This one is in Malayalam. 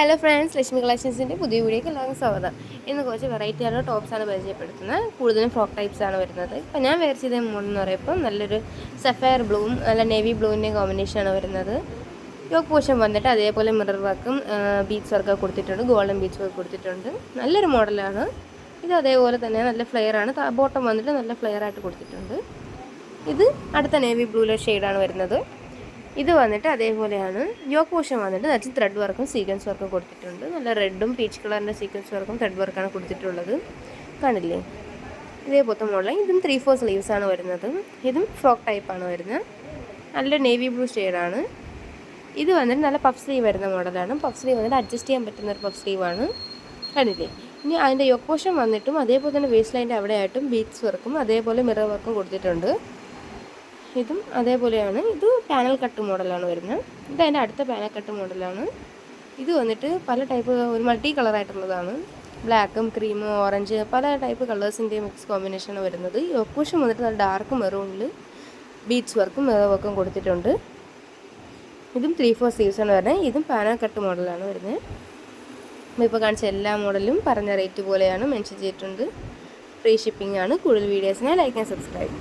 ഹലോ ഫ്രണ്ട്സ്, ലക്ഷ്മി കളക്ഷൻസിൻ്റെ പുതിയ വീഡിയോക്ക് എല്ലാവർക്കും സ്വാഗതം. ഇന്ന് കുറച്ച് വെറൈറ്റി ആയിട്ടുള്ള ടോപ്സാണ് പരിചയപ്പെടുത്തുന്നത്. കൂടുതലും ഫ്രോക്ക് ടൈപ്സ് ആണ് വരുന്നത്. ഇപ്പം ഞാൻ വെയർ ചെയ്ത മോഡൽ എന്ന് പറയുമ്പോൾ നല്ലൊരു സഫയർ ബ്ലൂവും നല്ല നേവി ബ്ലൂവിൻ്റെ കോമ്പിനേഷനാണ് വരുന്നത്. യോക്ക് പോർഷൻ വന്നിട്ട് അതേപോലെ മിറർ വർക്കും ബീഡ്സ് വർക്കൊക്കെ കൊടുത്തിട്ടുണ്ട്, ഗോൾഡൻ ബീഡ്സ് വർക്ക് കൊടുത്തിട്ടുണ്ട്. നല്ലൊരു മോഡലാണ് ഇത്. അതേപോലെ തന്നെ നല്ല ഫ്ലെയർ ആണ്. ബോട്ടം വന്നിട്ട് നല്ല ഫ്ലെയർ ആയിട്ട് കൊടുത്തിട്ടുണ്ട്. ഇത് അടുത്ത നേവി ബ്ലൂവിലെ ഷെയ്ഡാണ് വരുന്നത്. ഇത് വന്നിട്ട് അതേപോലെയാണ്. യോക്ക് പോർഷൻ വന്നിട്ട് നിറച്ച് ത്രെഡ് വർക്കും സീക്വൻസ് വർക്കും കൊടുത്തിട്ടുണ്ട്. നല്ല റെഡും പീച്ച് കളറിൻ്റെ സീക്വൻസ് വർക്കും ത്രെഡ് വർക്കാണ് കൊടുത്തിട്ടുള്ളത്. കാണില്ലേ, ഇതേപോലത്തെ മോഡൽ. ഇതും 3/4 സ്ലീവ്സ് ആണ് വരുന്നത്. ഇതും ഫ്രോക്ക് ടൈപ്പാണ് വരുന്നത്. നല്ല നേവി ബ്ലൂ ഷെയ്ഡാണ്. ഇത് വന്നിട്ട് നല്ല പഫ് സ്ലീവ് വരുന്ന മോഡലാണ്. പഫ് സ്ലീവ് വന്നിട്ട് അഡ്ജസ്റ്റ് ചെയ്യാൻ പറ്റുന്ന ഒരു പഫ് സ്ലീവാണ്. കണ്ടില്ലേ. ഇനി അതിൻ്റെ യോക്ക് പോർഷൻ വന്നിട്ടും അതേപോലെ തന്നെ വേസ്റ്റ് ലൈൻ്റെ അവിടെയായിട്ടും ബീഡ്സ് വർക്കും അതേപോലെ മിറർ വർക്കും കൊടുത്തിട്ടുണ്ട്. ഇതും അതേപോലെയാണ്. ഇത് പാനൽ കട്ട് മോഡലാണ് വരുന്നത്. ഇത് അതിൻ്റെ അടുത്ത പാനൽ കട്ട് മോഡലാണ്. ഇത് വന്നിട്ട് പല ടൈപ്പ്, ഒരു മൾട്ടി കളറായിട്ടുള്ളതാണ്. ബ്ലാക്കും ക്രീമും ഓറഞ്ച് പല ടൈപ്പ് കളേഴ്സിൻ്റെ മിക്സ് കോമ്പിനേഷനാണ് വരുന്നത്. ഈ ഒപ്പോഷൻ വന്നിട്ട് നല്ല ഡാർക്ക് മെറൂണിൽ ബീഡ്സ് വർക്കും മിറർ വർക്കും കൊടുത്തിട്ടുണ്ട്. ഇതും 3/4 സ്ലീവ്സാണ് വരുന്നത്. ഇതും പാനൽ കട്ട് മോഡലാണ് വരുന്നത്. ഇപ്പോൾ കാണിച്ച എല്ലാ മോഡലും പറഞ്ഞ റേറ്റ് പോലെയാണ് മെൻഷൻ ചെയ്തിട്ടുണ്ട്. ഫ്രീ ഷിപ്പിംഗ് ആണ്. കൂടുതൽ വീഡിയോസിനെ ലൈക്ക് ആൻഡ് സബ്സ്ക്രൈബ്.